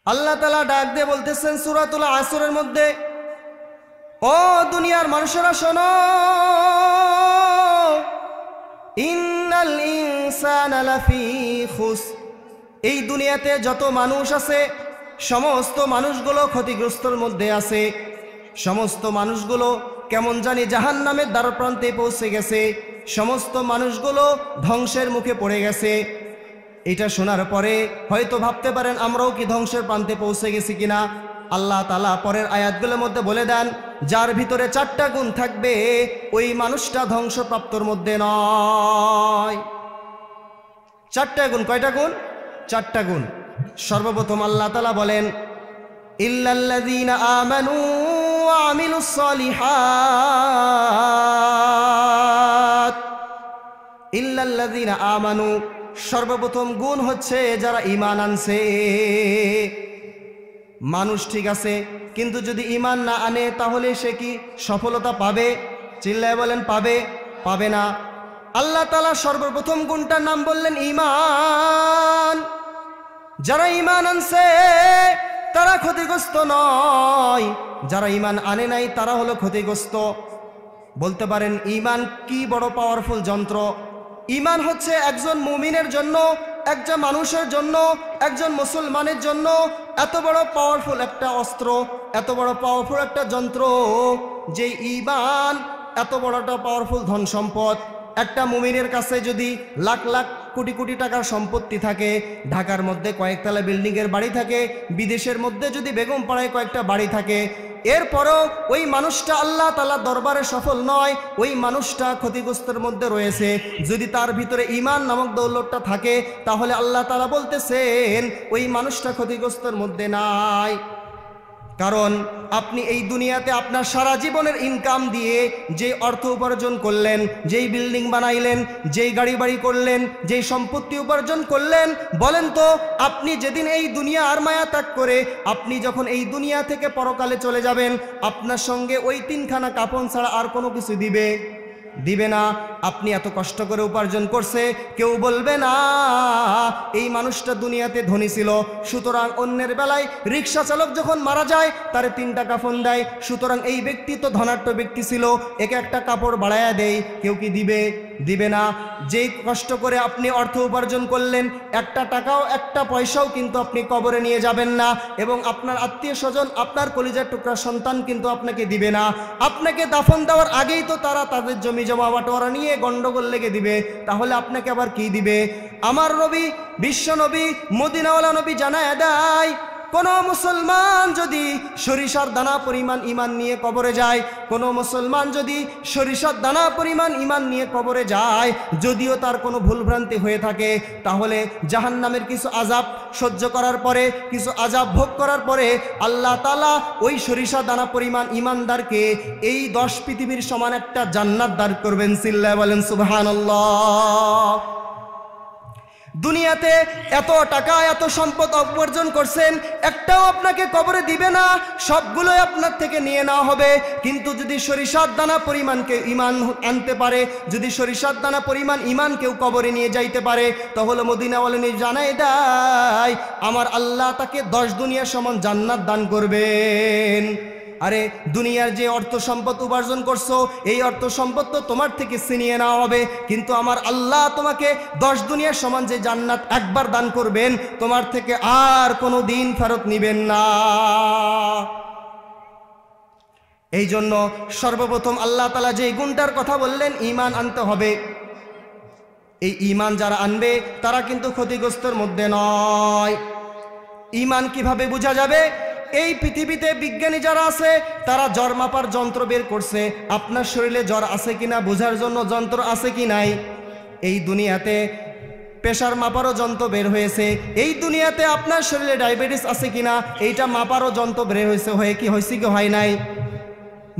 আল্লাহ তাআলা ডাক দিয়ে বলতেছেন সূরাতুল আসরের মধ্যে, ও দুনিয়ার মানুষেরা শোনো, ইন্নাল ইনসানা লাফি খুসর। এই দুনিয়াতে যত মানুষ আছে সমস্ত মানুষগুলো ক্ষতিগ্রস্তর মধ্যে আছে। সমস্ত মানুষগুলো কেমন জানি জাহান্নামের দ্বারপ্রান্তে পৌঁছে গেছে। সমস্ত মানুষগুলো ধ্বংসের মুখে পড়ে গেছে। এটা শোনার পরে হয়তো ভাবতে পারেন আমরাও কি ধ্বংসের প্রান্তে পৌঁছে গেছি কিনা। আল্লাহ তাআলা পরের আয়াতগুলোর মধ্যে বলে দেন, যার ভিতরে 4টা গুণ থাকবে ওই মানুষটা ধ্বংসপ্রাপ্তর মধ্যে নয়। 4টা গুণ। কয়টা গুণ? 4টা গুণ। সর্বপ্রথম আল্লাহ তাআলা বলেন, ইল্লাল্লাযীনা আমানু ওয়া আমিলুস সলিহাত। ইল্লাল্লাযীনা আমানু, সর্বপ্রথম গুণ হচ্ছে যারা ঈমান আনছে। মানুষ ঠিক আছে, কিন্তু যদি ঈমান না আনে তাহলে সে কি সফলতা পাবে? চিল্লায় বলেন, পাবে? পাবে না। আল্লাহ তাআলা সর্বপ্রথম গুণটার নাম বললেন ঈমান। যারা ঈমান আনছে তারা ক্ষতিগ্রস্ত নয়, যারা ঈমান আনে নাই তারা হলো ক্ষতিগ্রস্ত। বলতে পারেন ঈমান কি বড় পাওয়ারফুল যন্ত্র। ঈমান হচ্ছে একজন মুমিনের জন্য, একজন মানুষের জন্য, একজন মুসলমানের জন্য এত বড় পাওয়ারফুল একটা অস্ত্র, এত বড় পাওয়ারফুল একটা যন্ত্র, যে ঈমান এত বড় একটা পাওয়ারফুল ধন সম্পদ। একটা মুমিনের কাছে যদি লাখ লাখ কোটি কোটি টাকার সম্পত্তি থাকে, ঢাকার মধ্যে কয়েকতলা বিল্ডিংয়ের বাড়ি থাকে, বিদেশের মধ্যে যদি বেগমপাড়ায় কয়েকটা বাড়ি থাকে, এরপরও ওই মানুষটা আল্লাহ তাআলার দরবারে সফল নয়, ওই মানুষটা ক্ষতিগ্রস্তের মধ্যে রয়েছে। যদি তার ভিতরে ঈমান নামক দৌলতটা থাকে তাহলে আল্লাহ তাআলা বলতেছেন ওই মানুষটা ক্ষতিগ্রস্তের মধ্যে নাই। কারণ আপনি এই দুনিয়াতে আপনার সারা জীবনের ইনকাম দিয়ে যে অর্থ উপার্জন করলেন, যেই বিল্ডিং বানাইলেন, যেই গাড়ি বাড়ি করলেন, যেই সম্পত্তি উপার্জন করলেন, বলেন তো আপনি যেদিন এই দুনিয়া আর মায়া ত্যাগ করে আপনি যখন এই দুনিয়া থেকে পরকালে চলে যাবেন, আপনার সঙ্গে ওই 3খানা কাপড় ছাড়া আর কোনো কিছু দিবে? দিবে না। আপনি এত কষ্ট করে উপার্জন করছে, কেউ বলবে না এই মানুষটা দুনিয়াতে ধনী ছিল, সুতরাং অন্যের বেলায় রিক্সা চালক যখন মারা যায় তারে 3টা কাফন দেয়, সুতরাং এই ব্যক্তি তো ধনাঢ্য ব্যক্তি ছিল, একে একটা কাপড় বাড়ায়া দেয়। কেউ কি দিবে? দিবে না। যেই কষ্ট করে আপনি অর্থ উপার্জন করলেন, একটা টাকাও একটা পয়সাও কিন্তু আপনি কবরে নিয়ে যাবেন না, এবং আপনার আত্মীয় স্বজন, আপনার কলিজার টুকরা সন্তান কিন্তু আপনাকে দিবে না। আপনাকে দাফন দেওয়ার আগেই তো তারা তাদের জমি জমা বাটোয়ারা নিয়ে গন্ডগোল লেগে দিবে, তাহলে আপনাকে আবার কি দিবে? আমার নবী, বিশ্ব নবী, মদিনাওয়ালা নবী জানায় দেয়, কোন মুসলমান যদি সরিষার দানা পরিমাণ ঈমান নিয়ে কবরে যায়, কোন মুসলমান যদি সরিষার দানা পরিমাণ ঈমান নিয়ে কবরে যায়, যদিও তার কোনো ভুলভ্রান্তি হয়ে থাকে, তাহলে জাহান্নামের কিছু আযাব সহ্য করার পরে, কিছু আযাব ভোগ করার পরে আল্লাহ তাআলা ওই সরিষা দানা পরিমাণ ঈমানদারকে এই 10 পৃথিবীর সমান একটা জান্নাত দান করবেন। চিল্লায় বলেন সুবহানাল্লাহ। দুনিয়াতে এত টাকা এত সম্পদ উপার্জন করছেন, একটাও আপনাকে কবরে দিবে না, সবগুলোই আপনার থেকে নিয়ে নেওয়া হবে। কিন্তু যদি সরিষার দানা পরিমাণকে ঈমান আনতে পারে, যদি সরিষার দানা পরিমাণ ঈমান কেউ কবরে নিয়ে যাইতে পারে, তাহলে মদিনাওয়ালা নবী জানায় দেয় আমার আল্লাহ তাকে 10 দুনিয়ার সমান জান্নাত দান করবেন। আরে দুনিয়ার যে অর্থ সম্পদ উপার্জন করছো, এই অর্থ সম্পদ তো তোমার থেকে ছিনিয়ে নেওয়া হবে, কিন্তু আমার আল্লাহ তোমাকে 10 দুনিয়ার সমান যে জান্নাত একবার দান করবেন, তোমার থেকে আর কোনো দিন ফেরত নিবেন না। এই জন্য সর্বপ্রথম আল্লাহ তাআলা যে গুণটার কথা বললেন, ঈমান আনতে হবে। এই ঈমান যারা আনবে তারা কিন্তু ক্ষতিগ্রস্তের মধ্যে নয়। ঈমান কিভাবে বোঝা যাবে? এই পৃথিবীতে বিজ্ঞানী যারা আছে তারা জ্বর মাপার যন্ত্র বের করছে, আপনার শরীরে জ্বর আছে কিনা বোঝার জন্য যন্ত্র আছে কি নাই। এই দুনিয়াতে প্রেশার মাপারও যন্ত্র বের হয়েছে, এই দুনিয়াতে আপনার শরীরে ডায়াবেটিস আছে কিনা এইটা মাপারও যন্ত্র বের হয়েছে, হয়েছে কি হয় নাই।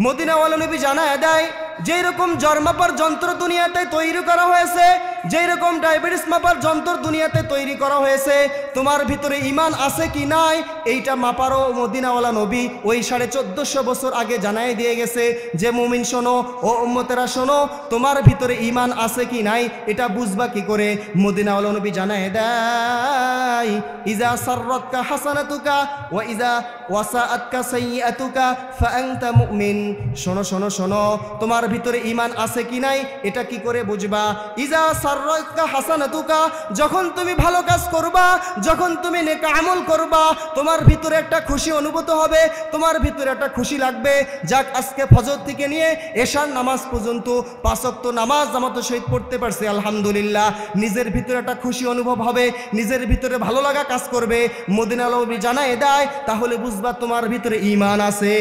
মদিনাওয়ালা নবী জানায় দেয় যেই রকম জ্বর মাপার যন্ত্র দুনিয়াতে তৈরি করা হয়েছে, যেই রকম ডায়াবেটিস মাপার যন্ত্র দুনিয়াতে তৈরি করা হয়েছে, তোমার ভিতরে ঈমান আছে কি নাই এইটা মাপারও মদিনাওয়ালা নবী ওই 1450 বছর আগে জানাই দিয়ে গেছে যে মুমিন শোনো ও উম্মতেরা শোনো, তোমার ভিতরে ঈমান আছে কি নাই এটা বুঝবা কি করে? মদিনাওয়ালা নবী জানায় দেয়, ইজা সাররাতকা হাসানাতুকা ওয়া ইজা ওয়াসাআতকা সাইয়্যাতুকা ফাআনতা মুমিন। শোনো শোনো শোনো, তোমার ভিতরে ঈমান আছে কি নাই এটা কি করে বুঝবা? ইজা সাররাতকা হাসানাতুকা, যখন তুমি ভালো কাজ করবা, যখন তুমি নেক আমল করবা, তোমার ভিতরে একটা খুশি অনুভূত হবে, তোমার ভিতরে একটা খুশি লাগবে, যাক আজকে ফজর থেকে নিয়ে এশার নামাজ পর্যন্ত 5 ওয়াক্ত নামাজ জামাতের সহিত পড়তে পারছি আলহামদুলিল্লাহ। নিজের ভিতরে একটা খুশি অনুভব হবে, নিজের ভিতরে ভালো লাগা কাজ করবে। মদিনা নবী জানায় দেয়, তাহলে বুঝবা তোমার ভিতরে ঈমান আছে।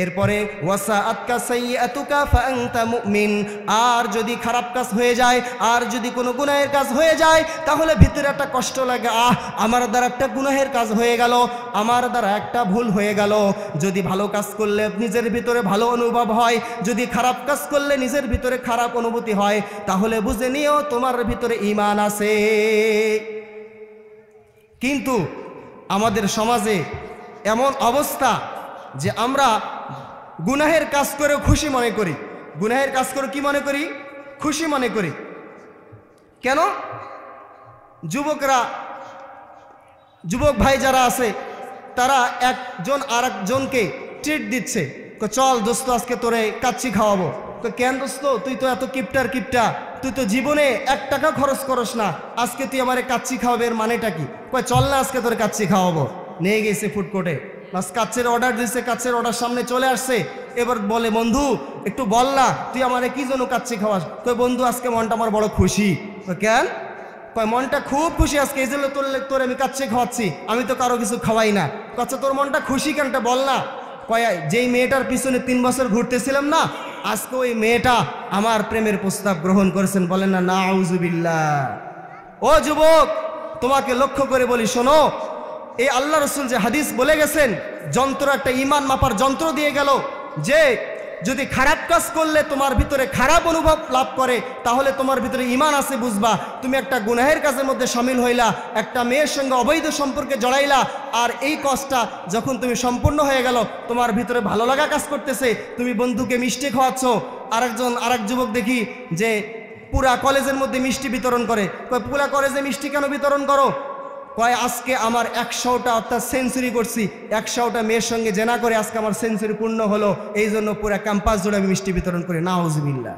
এরপরে ওয়াসাআতকা সাইয়্যাতুকা ফাআনতা মুমিন, আর যদি খারাপ কাজ হয়ে যায়, আর যদি কোনো গুনাহের কাজ হয়ে যায়, তাহলে ভিতরে একটা কষ্ট লাগে, আমার দ্বারা একটা গুনাহের কাজ হয়ে গেল, আমার দ্বারা একটা ভুল হয়ে গেল। যদি ভালো কাজ করলে নিজের ভিতরে ভালো অনুভব হয়, যদি খারাপ কাজ করলে নিজের ভিতরে খারাপ অনুভূতি হয়, তাহলে বুঝে নিও তোমার ভিতরে ঈমান আছে। কিন্তু আমাদের সমাজে এমন অবস্থা যে আমরা গুনাহের কাজ করে খুশি মনে করি, গুনাহের কাজ করে কি মনে করি? খুশি মনে করি। কেন? যুবক ভাই যারা আছে তারা একজন আর একজনকে ট্রিট দিচ্ছে, চল দোস্ত আজকে তোরে কাচ্চি খাওয়াবো। কেন দোস্ত, তুই তো এত কিপটার কিপটা, তুই তো জীবনে 1 টাকা খরচ করস না, আজকে তুই আমারে কাচ্চি খাওয়াবে, এর মানেটা কি? চল না আজকে তোরে কাচ্চি খাওয়াবো। নিয়ে গেছে ফুড কোর্টে, বাস কাচ্চের অর্ডার দিচ্ছে, কাচ্চের অর্ডার সামনে চলে আসছে। এবার বলে, বন্ধু একটু বল না তুই আমারে কি জন্য কাচ্চি খাওয়াস? বন্ধু আজকে মনটা আমার বড় খুশি। কেন? মনটা খুব খুশি আজকে, এই জন্য তোর আমি কাচ্চি খাওয়াচ্ছি, আমি তো কারো কিছু খাওয়াই না। আচ্ছা তোর মনটা খুশি কেনটা বল না? যেই মেয়েটার পিছনে 3 বছর ঘুরতেছিলাম না, আজকে ওই মেয়েটা আমার প্রেমের প্রস্তাব গ্রহণ করেছেন। বলেন না নাউজুবিল্লাহ। ও যুবক, তোমাকে লক্ষ্য করে বলি, শোনো, এই আল্লাহ রসুল যে হাদিস বলে গেছেন, যন্ত্র একটা ঈমান মাপার যন্ত্র দিয়ে গেল, যে যদি খারাপ কাজ করলে তোমার ভিতরে খারাপ অনুভব লাভ করে, তাহলে তোমার ভিতরে ঈমান আছে বুঝবা। তুমি একটা গুনাহের কাজের মধ্যে শামিল হইলা, একটা মেয়ের সঙ্গে অবৈধ সম্পর্কে জড়াইলা, আর এই কাজটা যখন তুমি সম্পূর্ণ হয়ে গেল, তোমার ভিতরে ভালো লাগা কাজ করতেছে, তুমি বন্ধুকে মিষ্টি খাওয়াচ্ছ। আরেক যুবক দেখি যে পুরা কলেজের মধ্যে মিষ্টি বিতরণ করে। পুরা কলেজে মিষ্টি কেন বিতরণ করো? আজকে আমার 100টা অর্থাৎ সেঞ্চুরি করছি, 100টা মেয়ের সঙ্গে জেনা করে আজকে আমার সেঞ্চুরি পূর্ণ হলো, এই জন্য পুরা ক্যাম্পাস জুড়ে আমি মিষ্টি বিতরণ করি। নাউজুবিল্লাহ।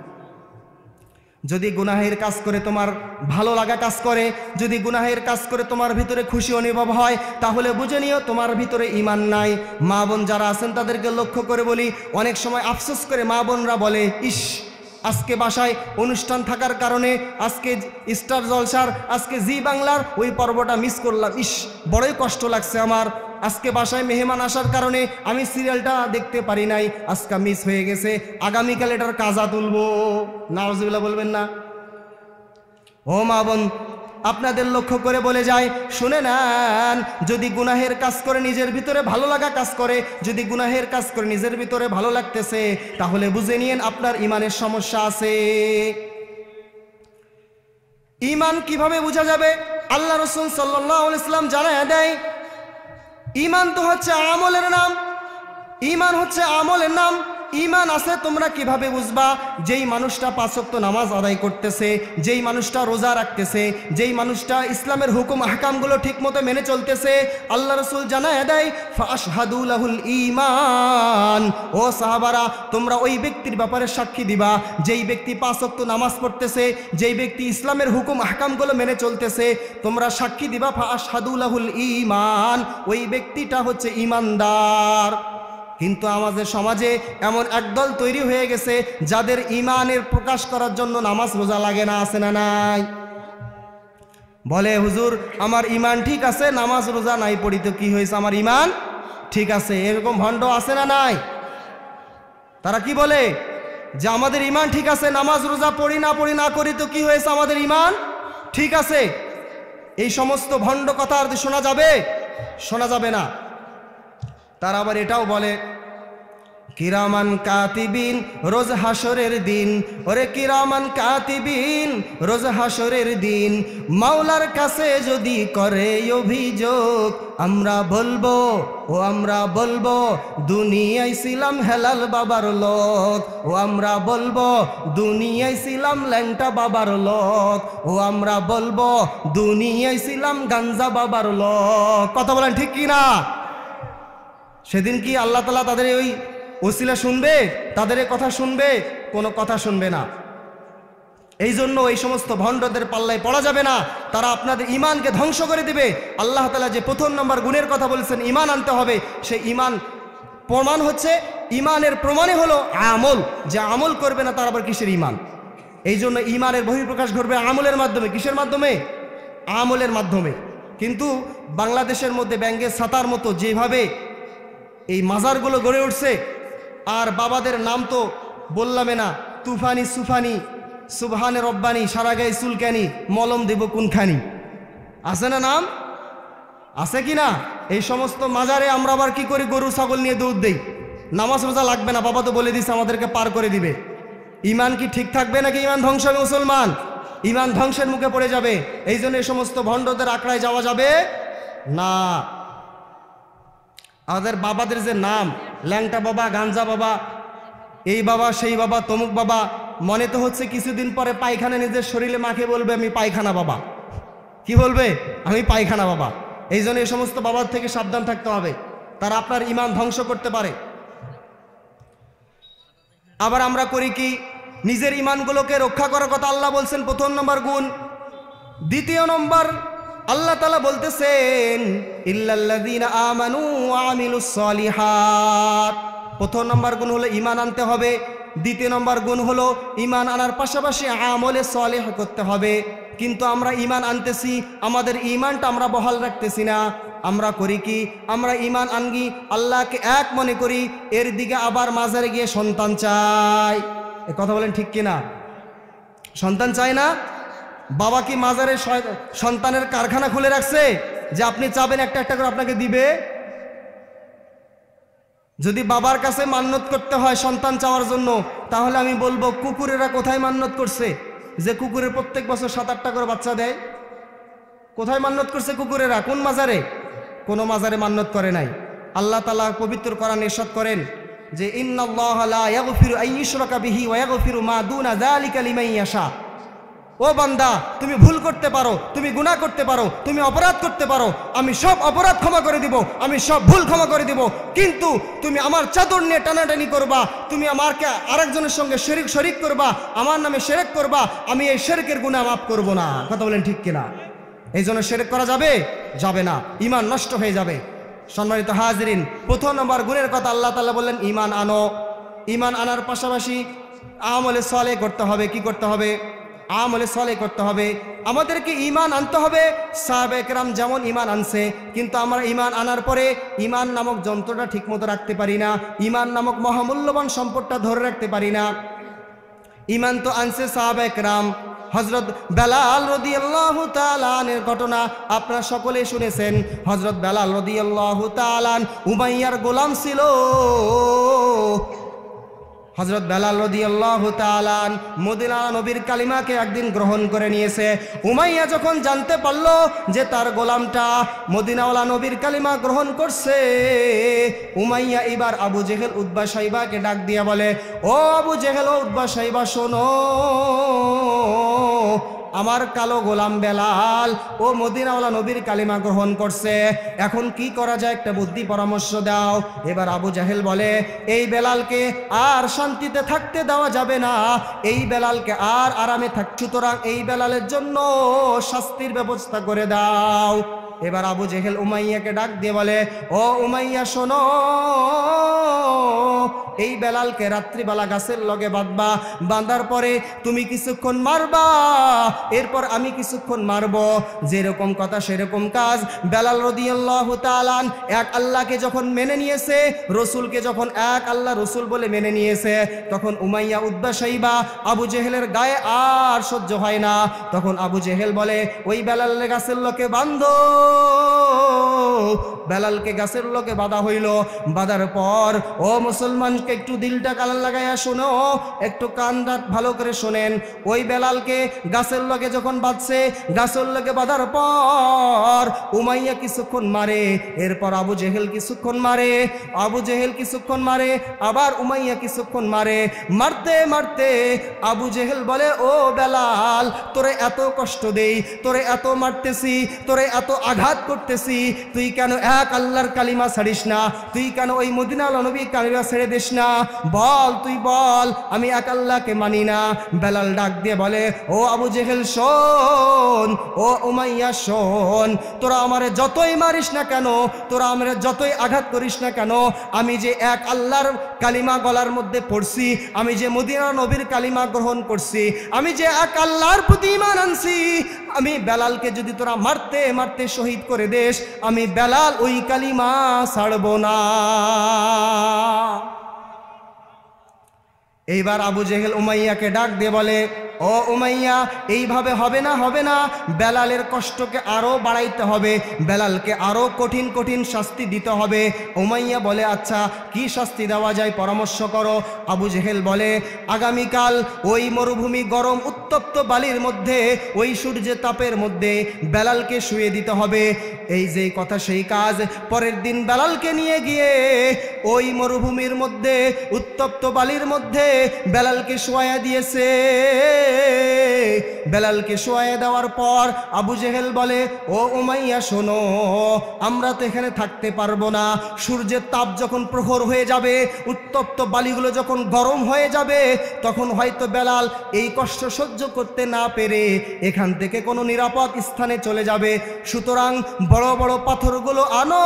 যদি গুনাহের কাজ করে তোমার ভালো লাগা কাজ করে, যদি গুনাহের কাজ করে তোমার ভিতরে খুশি অনুভব হয়, তাহলে বুঝে নিও তোমার ভিতরে ঈমান নাই। মা বোন যারা আছেন তাদেরকে লক্ষ্য করে বলি, অনেক সময় আফসোস করে মা বোনরা বলে, ইস আজকে বাসায় অনুষ্ঠান থাকার কারণে, আজকে স্টার জলসার, আজকে জি বাংলার ওই পর্বটা মিস করলাম, ইস বড়ই কষ্ট লাগছে আমার, আজকে বাসায় মেহমান আসার কারণে আমি সিরিয়ালটা দেখতে পারি নাই, আজকে মিস হয়ে গেছে, আগামীকাল এটার কাজা তুলবো। নাউজুবিল্লাহ বলবেন না? ও মা বোন, আপনাদের লক্ষ্য করে বলে যায়, শুনে নেন, যদি গুনাহের কাজ করে নিজের ভিতরে ভালো লাগা কাজ করে, যদি গুনাহের কাজ করে নিজের ভিতরে ভালো লাগতেছে, তাহলে বুঝে নিয়েন আপনার ঈমানের সমস্যা আছে। ঈমান কিভাবে বোঝা যাবে? আল্লাহ রাসূল সাল্লাল্লাহু আলাইহি ওয়াসাল্লাম জানায় দেয়, ঈমান তো হচ্ছে আমলের নাম, ঈমান হচ্ছে আমলের নাম। ঈমান আছে তোমরা কিভাবে বুঝবা? যেই মানুষটা 5 ওয়াক্ত নামাজ আদায় করতেছে, যেই মানুষটা রোজা রাখতেছে, যেই মানুষটা ইসলামের হুকুম আহকামগুলো ঠিকমতো মেনে চলতেছে, আল্লাহ রাসূল জানায় দেয়, ফাআশহাদু লাহুল ঈমান। ও সাহাবারা, তোমরা ওই ব্যক্তির ব্যাপারে সাক্ষী দিবা, যেই ব্যক্তি 5 ওয়াক্ত নামাজ পড়তেছে, যেই ব্যক্তি ইসলামের হুকুম আহকামগুলো মেনে চলতেছে, তোমরা সাক্ষী দিবা ফাআশহাদু লাহুল ঈমান, ওই ব্যক্তিটা হচ্ছে ঈমানদার। কিন্তু আমাদের সমাজে এমন একদল তৈরি হয়ে গেছে যাদের ঈমানের প্রকাশ করার জন্য নামাজ রোজা লাগে না, আছে না নাই? বলে হুজুর আমার ঈমান ঠিক আছে, নামাজ রোজা নাই পড়ি তো কি হয়েছে, আমার ঈমান ঠিক আছে। এরকম ভণ্ড আছে না নাই? তারা কি বলে যে আমাদের ঈমান ঠিক আছে, নামাজ রোজা পড়ি না করি তো কি হয়েছে, আমাদের ঈমান ঠিক আছে। এই সমস্ত ভণ্ড কথা আর শোনা যাবে? শোনা যাবে না। তারা আবার এটাও বলে, কিরামান কাতিবিন রোজ হাসরের দিন, ওরে কিরামান কাতিবিন রোজ হাসরের দিন, মাওলার কাছে যদি করে অভিযোগ, আমরা বলবো আমরা বলবো দুনিয়ায় ছিলাম হেলাল বাবার লোক, আমরা বলবো দুনিয়ায় ছিলাম ল্যাংটা বাবার লোক, আমরা বলবো দুনিয়ায় ছিলাম গাঞ্জা বাবার লোক। কথা বলেন ঠিক কি না? সেদিন কি আল্লাহ তাআলা তাদের ওই ওসিলা শুনবে? তাদের কথা শুনবে? কোনো কথা শুনবে না। এই জন্য এই সমস্ত ভণ্ডদের পাল্লায় পড়া যাবে না, তারা আপনাদের ঈমানকে ধ্বংস করে দিবে। আল্লাহ তাআলা যে প্রথম নম্বর গুণের কথা বলেছেন ঈমান আনতে হবে, সেই ঈমান প্রমাণ হচ্ছে, ঈমানের প্রমাণে হলো আমল। যে আমল করবে না তার আবার কিসের ঈমান? এই জন্য ঈমানের বহিঃপ্রকাশ ঘটবে আমলের মাধ্যমে। কিসের মাধ্যমে? আমলের মাধ্যমে। কিন্তু বাংলাদেশের মধ্যে ব্যাঙ্গের ছাতার মতো যেভাবে এই মাজারগুলো গড়ে উঠছে, আর বাবাদের নাম তো বললামে না, তুফানি সুফানি সুবহানে রব্বানি সারা গায়ে চুলকানি মলম দেব কোনখানি, আছে না নাম? আছে কি না? এই সমস্ত মাজারে আমরা আবার কি করি? গরু ছাগল নিয়ে দৌড় দেই। নামাজ রোজা লাগবে না, বাবা তো বলে দিচ্ছে আমাদেরকে পার করে দিবে। ঈমান কি ঠিক থাকবে নাকি ঈমান ধ্বংস হবে? মুসলমান ঈমান ধ্বংসের মুখে পড়ে যাবে। এই জন্য এই সমস্ত ভণ্ডদের আঁকড়ায় যাওয়া যাবে না। আমাদের বাবাদের যে নাম, ল্যাংটা বাবা, গাঞ্জা বাবা, এই বাবা সেই বাবা, তমুক বাবা, মনে তো হচ্ছে কিছুদিন পরে পায়খানা নিজের শরীরে মাখে বলবে আমি পায়খানা বাবা। কি বলবে? আমি পায়খানা বাবা। এই জন্য এই সমস্ত বাবার থেকে সাবধান থাকতে হবে, তারা আপনার ঈমান ধ্বংস করতে পারে। আবার আমরা করি কি? নিজের ঈমানগুলোকে রক্ষা করার কথা আল্লাহ বলছেন, প্রথম নম্বর গুণ। দ্বিতীয় নম্বর আল্লাহ তাআলা বলতেছেন ইল্লাল্লাযীনা আমানু ওয়া আমিলুস সলিহাত। প্রথম নম্বর গুণ হলো ঈমান আনতে হবে। দ্বিতীয় নম্বর গুণ হলো ঈমান আনার পাশাপাশি আমলে সলিহ করতে হবে। কিন্তু আমরা ঈমান আনতেছি, আমাদের ঈমানটা আমরা বহাল রাখতেছি না। আমরা করি কি? আমরা ঈমান আনগি, আল্লাহকে এক মনে করি, এর দিকে আবার মাজারে গিয়ে সন্তান চাই। এ কথা বলেন ঠিক কিনা? সন্তান চাই না? বাবা কি মাজারে সন্তানের কারখানা খুলে রাখছে যে আপনি চাবেন একটা একটা করে আপনাকে দিবে? যদি বাবার কাছে মান্নত করতে হয় সন্তান চাওয়ার জন্য, তাহলে আমি বলবো কুকুরেরা কোথায় মান্নত করছে যে কুকুরের প্রত্যেক বছর 7-8টা করে বাচ্চা দেয়? কোথায় মান্নত করছে কুকুরেরা? কোন মাজারে? কোনো মাজারে মান্নত করে নাই। আল্লাহ তাআলা পবিত্র কোরআনে ইরশাদ করেন যে ইন্নাল্লাহা লা ইয়াগফিরু আন ইউশরাকা বিহি ওয়া ইয়াগফিরু মা দুনা যালিকা লিমান ইয়াশা। ও বান্দা, তুমি ভুল করতে পারো, তুমি গুনাহ করতে পারো, তুমি অপরাধ করতে পারো, আমি সব অপরাধ ক্ষমা করে দিব, আমি সব ভুল ক্ষমা করে দিব। কিন্তু তুমি আমার চাদর নিয়ে টানাটানি করবা, তুমি আমাকে আরেকজনের সঙ্গে শরীক করবা, আমার নামে শিরক করবা, আমি এই শিরকের গুনাহ মাফ করব না। কথা বলেন ঠিক কিনা? এই জন্য শিরক করা যাবে? যাবে না, ঈমান নষ্ট হয়ে যাবে। সম্মানিত হাজিরিন, প্রথম নম্বর গুণের কথা আল্লাহ তাআলা বললেন ঈমান আনো। ঈমান আনার পাশাপাশি আমলে সালেহ করতে হবে। কি করতে হবে? আমলে সালেহ করতে হবে। আমাদেরকে ঈমান আনতে হবে সাহাবায়ে কেরাম যেমন ঈমান আনছে। কিন্তু আমরা ঈমান আনার পরে ঈমান নামক যন্ত্রটা ঠিকমতো রাখতে পারি না, ঈমান নামক মহামূল্যবান সম্পদটা ধরে রাখতে পারি না। ঈমান তো আনছে সাহাবায়ে কেরাম। হযরত বেলাল রাদিয়াল্লাহু তাআলা আনহুর ঘটনা আপনারা সকলেই শুনেছেন। হযরত বেলাল রাদিয়াল্লাহু তাআলা উমাইয়ার গোলাম ছিল। হযরত বেলাল রাদিয়াল্লাহু তাআলা মদিনা নবীর কালিমাকে একদিন গ্রহণ করে নিয়েছে। উমাইয়া যখন জানতে পারল যে তার গোলামটা মদিনাওয়ালা নবীর কালিমা গ্রহণ করছে, উমাইয়া এবার আবু জেহেল উতবা শাইবাকে ডাক দিয়ে বলে, ও আবু জেহেল ও উতবা শাইবা শোনো, আমার কালো গোলাম বেলাল ও মদিনাওয়ালা নবীর কালিমা গ্রহণ করছে, এখন কি করা যায় একটা বুদ্ধি পরামর্শ দাও। এবার আবু জাহেল বলে, এই বেলালকে আর শান্তিতে থাকতে দেওয়া যাবে না, এই বেলালকে আর আরামে থাক, সুতরাং এই বেলালের জন্য শাস্তির ব্যবস্থা করে দাও। এবার আবু জেহেল উমাইয়াকে ডাক দিয়ে বলে, ও উমাইয়া শোনো, এই বেলালকে রাত্রিবেলা গাছের লগে বাঁধবা, বাঁধার পরে তুমি কিছুক্ষণ মারবা, এরপর আমি কিছুক্ষণ মারব, যেরকম কথা সেরকম কাজ। বেলাল রাদিয়াল্লাহু তাআলা এক আল্লাহকে যখন মেনে নিয়েছে, রসুলকে যখন এক আল্লাহ রসুল বলে মেনে নিয়েছে, তখন উমাইয়া উতবা শাইবা আবু জেহেলের গায়ে আর সহ্য হয় না। তখন আবু জেহেল বলে, ওই বেলালের গাছের লগে বাঁধো, বেলালকে গাছের লগে বাঁধা হইল। বাঁধার পর ও মুসলমানকে একটু দিলটা কান লাগাইয়া শোনো, একটু কান ভালো করে শোনেন। ওই বেলালকে গাছের লগে যখন বাঁধছে, গাছের লগে বাঁধার পর উমাইয়া কিছুক্ষণ মারে, এরপর আবু জেহেল কিছুক্ষণ মারে, আবু জেহেল কিছুক্ষণ মারে, আবার উমাইয়া কিছুক্ষণ মারে। মারতে মারতে আবু জেহেল বলে, ও বেলাল, তোরে এত কষ্ট দেই, তোরে এত মারতেছি, তোরে এত আঘাত করতেছি, তুই কেন এক আল্লাহর কালিমা ছাড়িস না? তুই কেন ওই মদিনার নবী কালিমা ছেড়ে দিস না? বল, তুই বল, আমি এক আল্লাহকে মানি না। বেলাল ডাক দিয়ে বলে, ও আবু জেহেল শোন, ও উমাইয়া শোন, তোরা আমারে যতই মারিস না কেন, তোরা আমারে যতই আঘাত করিস না কেন, আমি যে এক আল্লাহর কালিমা গলার মধ্যে পড়ছি, আমি যে মদিনার নবীর কালিমা গ্রহণ করছি, আমি যে এক আল্লাহর প্রতি ঈমান আনছি, আমি বেলালকে যদি তোরা মারতে মারতে শহীদ করে দেস, আমি বেলাল ওই কালিমা ছাড়ব না। এইবার আবু জেহেল উমাইয়াকে ডাক দিয়ে বলে, ও উমাইয়া, এইভাবে হবে না, হবে না, বেলালের কষ্টকে আরো বাড়াইতে হবে, বেলালকে আরো কঠিন কঠিন শাস্তি দিতে হবে। উমাইয়া বলে, আচ্ছা কি শাস্তি দেওয়া যায় পরামর্শ করো। আবু জেহেল বলে, আগামীকাল ওই মরুভূমি গরম উত্তপ্ত বালির মধ্যে, ওই সূর্যের তাপের মধ্যে বেলালকে শুয়ে দিতে হবে। এই যে কথা সেই কাজ। পরের দিন বেলালকে নিয়ে গিয়ে ওই মরুভূমির মধ্যে উত্তপ্ত বালির মধ্যে বেলালকে শোয়া দিয়েছে। বেলালকে শোয়া দেওয়ার পর আবু জেহেল বলে, ও উমাইয়া শোনো, আমরা তো এখানে থাকতে পারবো না, সূর্যের তাপ যখন প্রখর হয়ে যাবে, উত্তপ্ত বালিগুলো যখন গরম হয়ে যাবে, তখন হয়তো বেলাল এই কষ্ট সহ্য করতে না পেরে এখান থেকে কোনো নিরাপদ স্থানে চলে যাবে। সুতরাং বড় বড় পাথরগুলো আনো।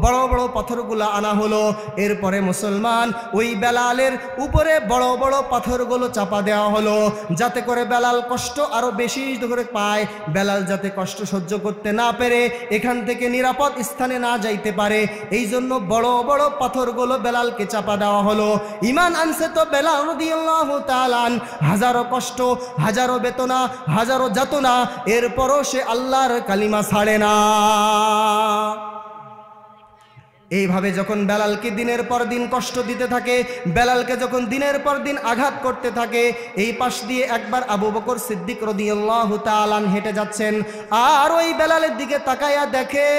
বড় বড় পাথরগুলো আনা হলো। এরপরে মুসলমান ওই বেলালের উপরে বড় বড় পাথরগুলো চাপা দেওয়া হলো, যাতে করে বেলাল কষ্ট আরো বেশি করে পায়, বেলাল যাতে কষ্ট সহ্য করতে না পেরে এখান থেকে নিরাপদ স্থানে না যাইতে পারে। এই জন্য বড় বড় পাথরগুলো বেলালকে চাপা দেওয়া হলো। ঈমান আনছে তো বেলাল রাদিয়াল্লাহু তাআলা, হাজারো কষ্ট, হাজারো বেদনা, হাজারো যাতনা, এরপরও সে আল্লাহর কালিমা ছাড়ে না। এইভাবে যখন বেলালকে দিনের পর দিন কষ্ট দিতে থাকে, বেলালকে যখন দিনের পর দিন আঘাত করতে থাকে, এই পাশ দিয়ে একবার আবু বকর সিদ্দিক রাদিয়াল্লাহু তাআলা হেঁটে যাচ্ছেন, আর ওই বেলালের দিকে তাকায়া দেখে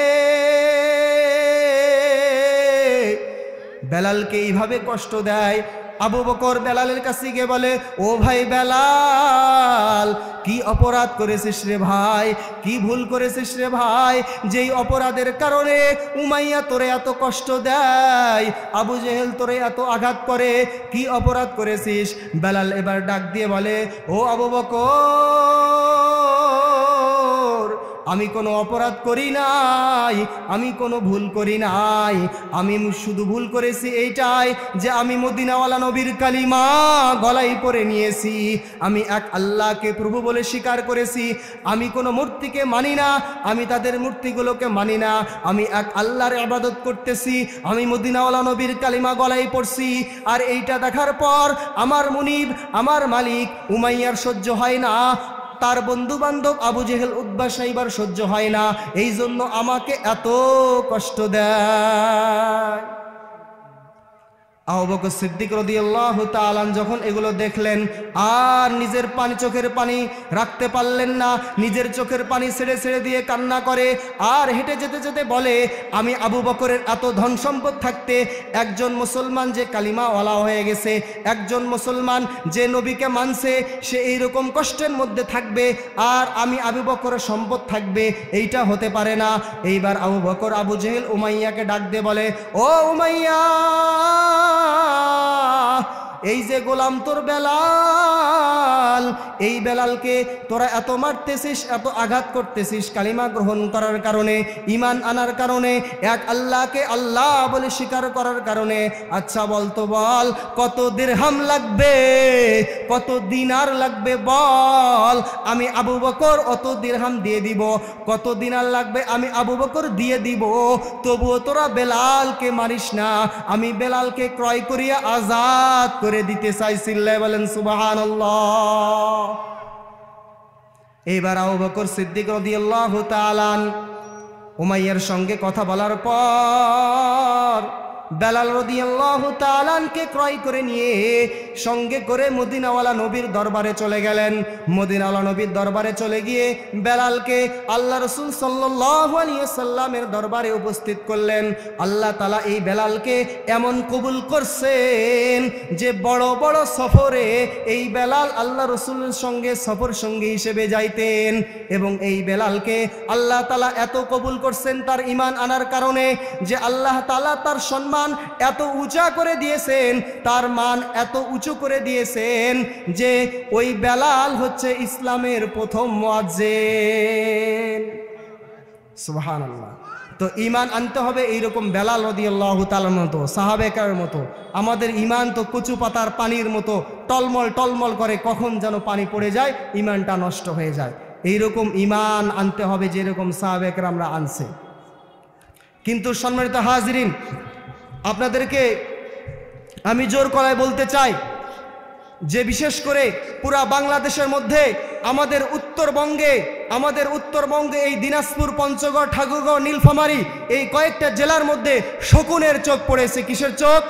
বেলালকে এইভাবে কষ্ট দেয়। আবু বকর বেলালের কাছে গিয়ে বলে, ও ভাই বেলাল, কি অপরাধ করেছিস রে ভাই, কি ভুল করেছিস রে ভাই, যেই অপরাধের কারণে উমাইয়া তোরে এত কষ্ট দেয়, আবু জেহেল তোরে এত আঘাত করে, কি অপরাধ করেছিস? বেলাল এবার ডাক দিয়ে বলে, ও আবু বকর, আমি কোনো অপরাধ করি নাই, আমি কোনো ভুল করি নাই, আমি শুধু ভুল করেছি এইটাই যে আমি মদিনাওয়ালা নবীর কালিমা গলায় পরে নিয়েছি, আমি এক আল্লাহকে প্রভু বলে স্বীকার করেছি, আমি কোনো মূর্তিকে মানি না, আমি তাদের মূর্তিগুলোকে মানি না, আমি এক আল্লাহর ইবাদত করতেছি, আমি মদিনাওয়ালা নবীর কালিমা গলায় পড়ছি। আর এইটা দেখার পর আমার মুনিব, আমার মালিক উমাইয়ার সহ্য হয় না, তার বন্ধু বান্ধব আবু জেহেল উতবা সাইবার সহ্য হয় না, এই জন্য আমাকে এত কষ্ট দেয়। আবু বকর সিদ্দিক রাদিয়াল্লাহু তাআলা যখন এগুলো দেখলেন, আর নিজের চোখের পানি রাখতে পারলেন না, নিজের চোখের পানি ছেড়ে ছেড়ে দিয়ে কান্না করে, আর হেঁটে যেতে যেতে বলে, আমি আবু বকরের এত ধন সম্পদ থাকতে একজন মুসলমান যে কালিমাওয়ালা হয়ে গেছে, একজন মুসলমান যে নবীকে মানছে, সে এইরকম কষ্টের মধ্যে থাকবে, আর আমি আবু বকরের সম্পদ থাকবে, এইটা হতে পারে না। এইবার আবু বকর আবু জেহেল উমাইয়াকে ডাক দিয়ে বলে, ও উমাইয়া, এই যে গোলাম তোর বেলাল, এই বেলালকে তোরা এত মারতেছিস, এত আঘাত করতেছিস কালিমা গ্রহণ করার কারণে, ঈমান আনার কারণে, এক আল্লাহকে আল্লাহ বলে স্বীকার করার কারণে। আচ্ছা বলতো, বল কত দিরহাম লাগবে, কত দিনার লাগবে বল, আমি আবু বকর অত দিরহাম দিয়ে দিব, কত দিনার লাগবে আমি আবু বকর দিয়ে দিব, তবুও তোরা বেলালকে মারিস না, আমি বেলালকে ক্রয় করিয়া আজাদ করে দিতে চাইছিলেন। বলেন সুবহানাল্লাহ। এবার আবু বকর সিদ্দিক রাদিয়াল্লাহু তাআলা উমাইয়ার সঙ্গে কথা বলার পর বেলাল রাদিয়াল্লাহু তাআলা আনকে ক্রয় করে নিয়ে সঙ্গে করে মদিনাওয়ালা নবীর দরবারে চলে গেলেন। মদিনাওয়ালা নবীর দরবারে চলে গিয়ে বেলালকে আল্লাহ রাসূল সাল্লাল্লাহু আলাইহি ওয়াসাল্লামের দরবারে উপস্থিত করলেন। আল্লাহ তাআলা এই বেলালকে এমন কবুল করছেন যে বড় বড় সফরে এই বেলাল আল্লাহ রাসূলের সঙ্গে সফর সঙ্গী হিসেবে যাইতেন, এবং এই বেলালকে আল্লাহ তাআলা এত কবুল করছেন তার ঈমান আনার কারণে যে আল্লাহ তাআলা তার সম্মান এত উঁচা করে দিয়েছেন, তার মান এত উঁচু করে দিয়েছেন যে ওই বেলাল হচ্ছে ইসলামের প্রথম মুয়াজ্জিন। সুবহানাল্লাহ। তো ঈমান আনতে হবে এইরকম বেলাল রাদিয়াল্লাহু তাআলার মতো, সাহাবায়ে মতো। আমাদের ঈমান তো কচু পাতার পানির মতো টলমল টলমল করে, কখন যেন পানি পড়ে যায়, ঈমানটা নষ্ট হয়ে যায়। এইরকম ঈমান আনতে হবে যেরকম সাহাবায়ে কেরামরা আনছে। কিন্তু সম্মানিত হাজিরিন, আপনাদেরকে আমি জোর গলায় বলতে চাই যে বিশেষ করে পুরা বাংলাদেশের মধ্যে আমাদের উত্তরবঙ্গে এই দিনাজপুর, পঞ্চগড়, ঠাকুরগাঁও, নীলফামারী এই কয়েকটা জেলার মধ্যে শকুনের চোখ পড়েছে। কিসের চোখ?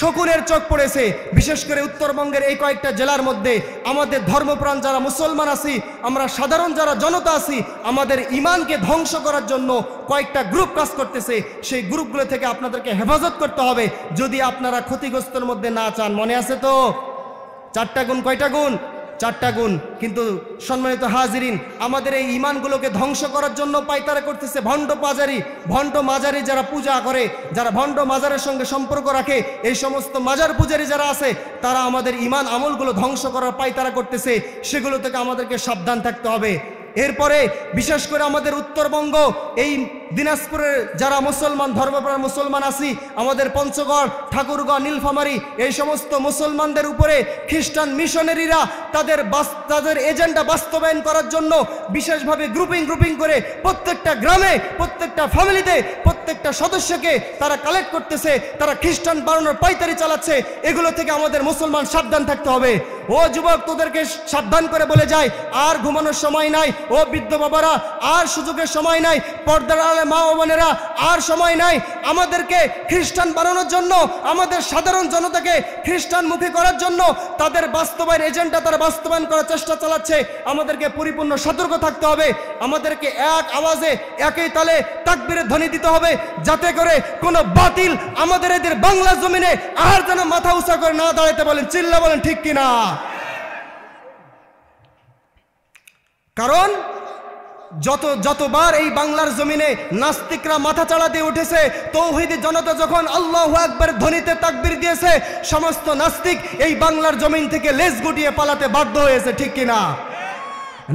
শকুনের চোখ পড়েছে। বিশেষ করে উত্তরবঙ্গের এই কয়েকটা জেলার মধ্যে আমাদের ধর্মপ্রাণ যারা মুসলমান আছি, আমরা সাধারণ যারা জনতা আছি, আমাদের ঈমানকে ধ্বংস করার জন্য কয়েকটা গ্রুপ কাজ করতেছে। সেই গ্রুপগুলো থেকে আপনাদেরকে হেফাজত করতে হবে যদি আপনারা ক্ষতিগ্রস্তের মধ্যে না চান। মনে আছে তো? 4টা গুণ। কয়টা গুণ? 4টা গুণ। কিন্তু সম্মানিত হাজিরিন, আমাদের এই ঈমানগুলোকে ধ্বংস করার জন্য পায়তারা করতেছে ভণ্ড মাজারি যারা পূজা করে, যারা ভণ্ড মাজারের সঙ্গে সম্পর্ক রাখে, এই সমস্ত মাজার পূজারী যারা আছে, তারা আমাদের ঈমান আমলগুলো ধ্বংস করার পায়তারা করতেছে। সেগুলো থেকে আমাদেরকে সাবধান থাকতে হবে। এরপরে বিশেষ করে আমাদের উত্তরবঙ্গ, এই দিনাজপুরের যারা মুসলমান ধর্মপ্রাণ মুসলমান আছি, আমাদের পঞ্চগড়, ঠাকুরগাঁও, নীলফামারী এই সমস্ত মুসলমানদের উপরে খ্রিস্টান মিশনারিরা তাদের এজেন্ডা বাস্তবায়ন করার জন্য বিশেষভাবে গ্রুপিং করে প্রত্যেকটা গ্রামে, প্রত্যেকটা ফ্যামিলিতে, প্রত্যেকটা সদস্যকে তারা কালেক্ট করতেছে, তারা খ্রিস্টান বানানোর পায়তারি চালাচ্ছে। এগুলো থেকে আমাদের মুসলমান সাবধান থাকতে হবে। ও যুবক, তোদেরকে সাবধান করে বলে যায়, আর ঘুমানোর সময় নাই। ও বৃদ্ধ বাবারা, আর সুযোগের সময় নাই। পর্দার আড়ালে মা ও বোনেরা, আর সময় নাই। আমাদেরকে খ্রিস্টান বানানোর জন্য, আমাদের সাধারণ জনতাকে খ্রিস্টান মুখী করার জন্য তাদের বাস্তবায়ন এজেন্ডা তারা বাস্তবায়ন করার চেষ্টা চালাচ্ছে। আমাদেরকে পরিপূর্ণ সতর্ক থাকতে হবে। আমাদেরকে এক আওয়াজে, একই তালে তাকবীরের ধ্বনি দিতে হবে, যাতে করে কোনো বাতিল আমাদের এদের বাংলা জমিনে আর যেন মাথা উঁচা করে না দাঁড়াতে। বলেন চিল্লা, বলেন ঠিক কিনা? কারণ যতবার এই বাংলার জমিনে নাস্তিকরা মাথা চাড়াতে উঠেছে, তৌহিদি জনতা যখন আল্লাহু আকবার ধ্বনিতে তাকবীর দিয়েছে, সমস্ত নাস্তিক এই বাংলার জমিন থেকে লেজ গুটিয়ে পালাতে বাধ্য হয়েছে। ঠিক কিনা?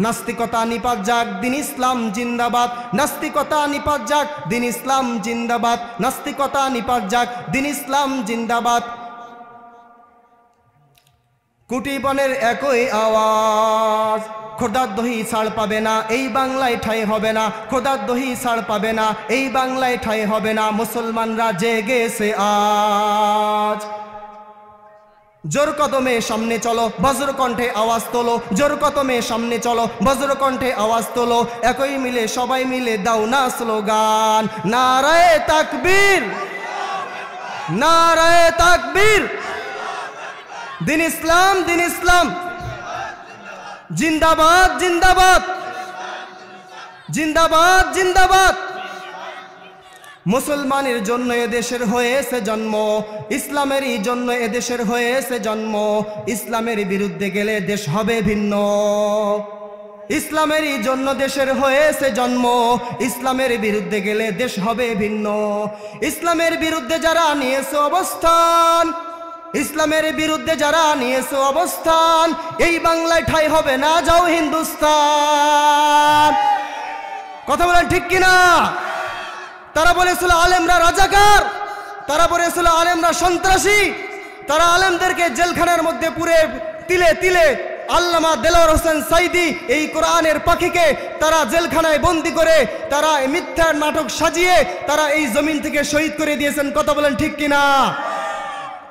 নাস্তিকতা নিপাত যাক, দিন ইসলাম জিন্দাবাদ। নাস্তিকতা নিপাত যাক, দিন ইসলাম জিন্দাবাদ। নাস্তিকতা নিপাত যাক, দিন ইসলাম জিন্দাবাদ। কুটিবনের একই আওয়াজ, খোদার দহি ছাড় পাবে না, এই বাংলায় ঠাঁই হবে না। খোদার দহি ছাড় পাবে না, এই বাংলায় ঠাঁই হবে না। মুসলমানরা জেগেছে আজ। জোর কদমে সামনে চলো, বজ্র কণ্ঠে আওয়াজ তোলো। জোর কদমে সামনে চলো, বজ্র কণ্ঠে আওয়াজ তোলো। একই মিলে, সবাই মিলে দাও না স্লোগান, নারায়ে তাকবীর, নারায়ে তাকবীর। দিন ইসলাম, দিন ইসলাম জিন্দাবাদ, জিন্দাবাদ, জিন্দাবাদ, জিন্দাবাদ। মুসলমানের জন্য এদেশের হয়েছে জন্ম, ইসলামেরই জন্য এদেশের হয়েছে জন্ম। ইসলামের বিরুদ্ধে গেলে দেশ হবে ভিন্ন। ইসলামেরই জন্য দেশের হয়েছে জন্ম, ইসলামের বিরুদ্ধে গেলে দেশ হবে ভিন্ন। ইসলামের বিরুদ্ধে যারা নিয়েছে অবস্থান, ইসলামের বিরুদ্ধে যারা নিয়েছে অবস্থান, এই বাংলায় ঠাঁই হবে না, যাও হিন্দুস্তান। কথা বলেন ঠিক কিনা? তারা বলেছিল আলেমরা রাজাকার, তারা বলেছিল আলেমরা সন্ত্রাসী, তারা আলেমদেরকে জেলখানার মধ্যে পুরে তিলে তিলে আল্লামা দেলোয়ার হোসেন সাইদি এই কোরআনের পাখিকে তারা জেলখানায় বন্দি করে, তারা মিথ্যার নাটক সাজিয়ে তারা এই জমিন থেকে শহীদ করে দিয়েছেন। কথা বলেন ঠিক কিনা?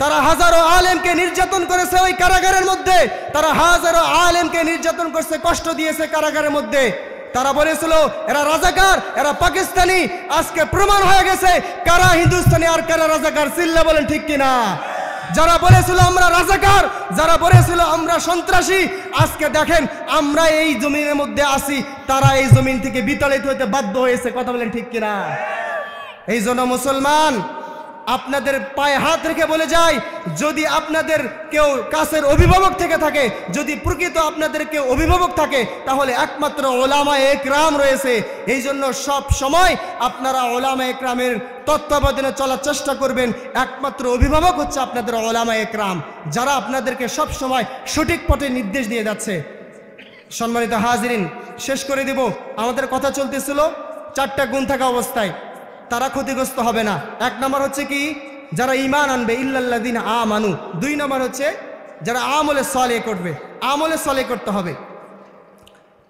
তারা হাজারো আলেমকে নির্যাতন করেছে ওই কারাগারের মধ্যে, তারা হাজারো আলেমকে নির্যাতন করছে, কষ্ট দিয়েছে কারাগারের মধ্যে। তারা বলেছিল এরা রাজাকার, এরা পাকিস্তানি। আজকে প্রমাণ হয়ে গেছে কারা হিন্দুস্তানি আর কারা রাজাকার। চিল্লা বলেন ঠিক কিনা? যারা বলেছিল আমরা রাজাকার, যারা বলেছিল আমরা সন্ত্রাসী, আজকে দেখেন আমরা এই জমিনের মধ্যে আছি, তারা এই জমিন থেকে বিতাড়িত হতে বাধ্য হয়েছে। কথা বলেন ঠিক কিনা? এই জন্য মুসলমান, আপনাদের পায়ে হাত রেখে বলে যায়, যদি আপনাদের কেউ কাছের অভিভাবক থেকে থাকে, যদি প্রকৃত আপনাদের কেউ অভিভাবক থাকে, তাহলে একমাত্র ওলামায়ে একরাম রয়েছে। এই জন্য সব সময় আপনারা ওলামায়ে একরামের তত্ত্বাবধানে চলার চেষ্টা করবেন। একমাত্র অভিভাবক হচ্ছে আপনাদের ওলামায়ে একরাম, যারা আপনাদেরকে সব সময় সঠিক পথে নির্দেশ দিয়ে যাচ্ছে। সম্মানিত হাজিরিন, শেষ করে দেব। আমাদের কথা চলতেছিল 4টা গুণ থাকা অবস্থায় তারা ক্ষতিগ্রস্ত হবে না। 1 নম্বর হচ্ছে কি? যারা ঈমান আনবে, ইল্লাল্লাযিনা আমানু। 2 নম্বর হচ্ছে যারা আমলে সালেহ করবে। আমলে সালেহ করতে হবে,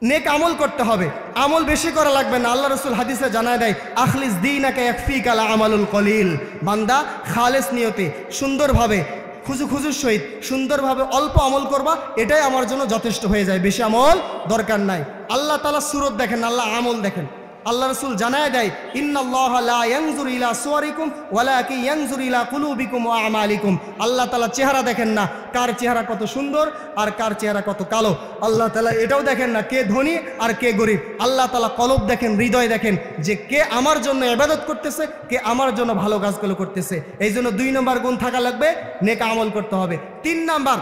নেক আমল করতে হবে। আমল বেশি করা লাগবে না। আল্লাহ রাসূল হাদিসে জানায় দেয়, আখলিস দীনাকা ইয়াকফিকাল আমালুল কলিল। বান্দা খালেস নিয়তে সুন্দরভাবে খুজুর সহিত সুন্দরভাবে অল্প আমল করবা, এটাই আমার জন্য যথেষ্ট হয়ে যায়, বেশি আমল দরকার নাই। আল্লাহ তাআলা সুরত দেখেন, আল্লাহ আমল দেখেন। আল্লাহ রাসূল জানায় দেয়, ইন্নাল্লাহা লা ইয়ানজুরু ইলা সুওয়ারিকুম ওয়ালাকিন ইয়ানজুরু ইলা কুলুবিকুম ওয়া আমালিকুম। আল্লাহ তাআলা চেহারা দেখেন না, কার চেহারা কত সুন্দর আর কার চেহারা কত কালো। আল্লাহ তাআলা এটাও দেখেন না কে ধনী আর কে গরিব। আল্লাহ তাআলা কলব দেখেন, হৃদয় দেখেন, যে কে আমার জন্য ইবাদত করতেছে, কে আমার জন্য ভালো কাজগুলো করতেছে। এই জন্য 2 নম্বর গুণ থাকা লাগবে, নেক আমল করতে হবে। 3 নম্বর,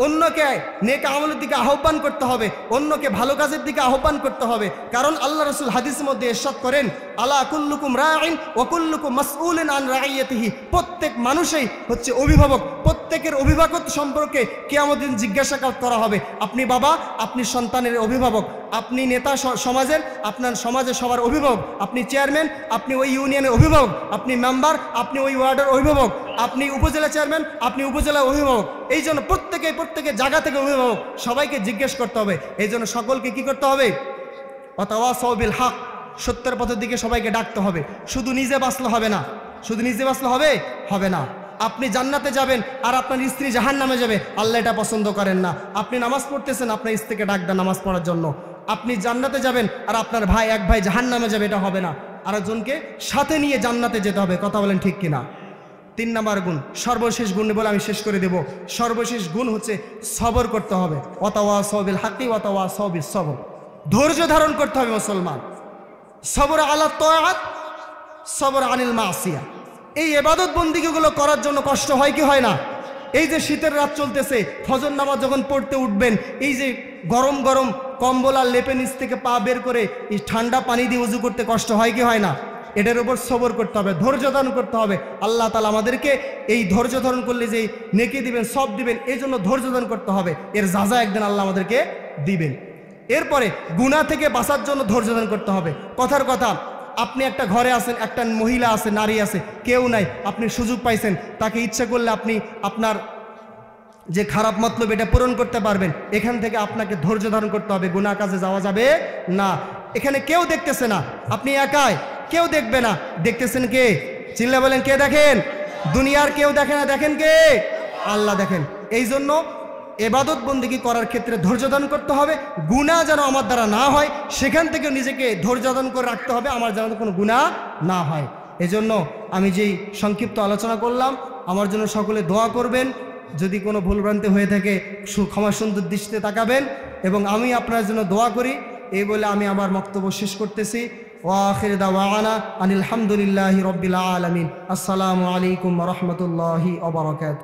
অন্যকে নেক আমলের দিকে আহ্বান করতে হবে, অন্যকে ভালো কাজের দিকে আহ্বান করতে হবে। কারণ আল্লাহ রাসূল হাদিসের মধ্যে ইরশাদ করেন, আলা কুল্লুকুম রাঈন ওয়া কুল্লুকুম মাসউলুন আন রাইয়াতিহি। প্রত্যেক মানুষই হচ্ছে অভিভাবক, প্রত্যেকের অভিভাবক সম্পর্কে কিয়ামতের দিন জিজ্ঞাসা করা হবে। আপনি বাবা, আপনি সন্তানের অভিভাবক, আপনি নেতা সমাজের, আপনার সমাজের সবার অভিভাবক, আপনি চেয়ারম্যান, আপনি ওই ইউনিয়নের অভিভাবক, আপনি মেম্বার, আপনি ওই ওয়ার্ডের অভিভাবক, আপনি উপজেলা চেয়ারম্যান, আপনি উপজেলার অভিভাবক। এই জন্য প্রত্যেকের জায়গা থেকে অভিভাবক, সবাইকে জিজ্ঞেস করতে হবে। এই জন্য সকলকে কি করতে হবে? ওয়াতাওয়াসাউ বিল হক, সত্যের পথের দিকে সবাইকে ডাকতে হবে। শুধু নিজে বাঁচলে হবে না, শুধু নিজে বাঁচলে হবে না। আপনি জান্নাতে যাবেন আর আপনার স্ত্রী জাহান্নামে যাবে, আল্লাহ এটা পছন্দ করেন না। আপনি নামাজ পড়তেছেন, আপনার স্ত্রীকে ডাক দেন নামাজ পড়ার জন্য। আপনি জান্নাতে যাবেন আর আপনার এক ভাই জাহান্নামে যাবে, এটা হবে না। আরেকজনকে সাথে নিয়ে জান্নাতে যেতে হবে। কথা বলেন ঠিক কিনা? 3 নম্বর গুণ, সর্বশেষ গুণ বলে আমি শেষ করে দেব। সর্বশেষ গুণ হচ্ছে সবর করতে হবে। ওয়াতাওয়াসাউ বিল হাক্কি ওয়াতাওয়াসাউ বিস সবর। ধৈর্য ধারণ করতে হবে মুসলমান। সবর আলা তাআত, সবর আনিল মাসিয়া। এই ইবাদত বন্দেগীগুলো করার জন্য কষ্ট হয় কি হয় না? এই যে শীতের রাত চলতেছে, ফজর নামাজ যখন পড়তে উঠবেন, এই যে গরম গরম কম্বল আর লেপের নিচ থেকে পা বের করে এই ঠান্ডা পানি দিয়ে উজু করতে কষ্ট হয় কি হয় না? এটার উপর সবর করতে হবে, ধৈর্য ধারণ করতে হবে। আল্লাহ তাআলা আমাদেরকে এই ধৈর্য ধারণ করলে যে নেকি দিবেন, সব দিবেন, এই জন্য ধৈর্য ধারণ করতে হবে। এর যাজা একদিন আল্লাহ আমাদেরকে দিবেন। এরপরে গুনাহ থেকে বাঁচার জন্য ধৈর্য ধারণ করতে হবে। কথার কথা, আপনি একটা ঘরে আছেন, একটা মহিলা আছে, নারী আছে, কেউ নাই, আপনি সুযোগ পাইছেন, তাকে ইচ্ছা করলে আপনি আপনার যে খারাপ মতলব এটা পূরণ করতে পারবেন। এখান থেকে আপনাকে ধৈর্য ধারণ করতে হবে, গুনাহ কাজে যাওয়া যাবে না। এখানে কেউ দেখতেছে না, আপনি একাই, কেউ দেখবে না। দেখতেছেন কে? চিল্লা বলেন, কে দেখেন? দুনিয়ার কেউ দেখে না, দেখেন কে? আল্লাহ দেখেন। এই জন্য ইবাদত বন্দেগী করার ক্ষেত্রে ধৈর্য ধারণ করতে হবে। গুনাহ যেন আমার দ্বারা না হয়, সেখান থেকে নিজেকে ধৈর্য ধারণ করে রাখতে হবে, আমার যেন কোনো গুনাহ না হয়। এজন্য আমি যেই সংক্ষিপ্ত আলোচনা করলাম, আমার জন্য সকলে দোয়া করবেন। যদি কোনো ভুলভ্রান্তি হয়ে থাকে ক্ষমা সুন্দর দৃষ্টিতে তাকাবেন, এবং আমি আপনার জন্য দোয়া করি। এই বলে আমি আমার বক্তব্য শেষ করতেছি। ওয়া আখির দাওয়ানা আনিল হামদুলিল্লাহি রাব্বিল আলামিন। আসসালামু আলাইকুম ওয়া রাহমাতুল্লাহি ওয়া বারাকাতুহু।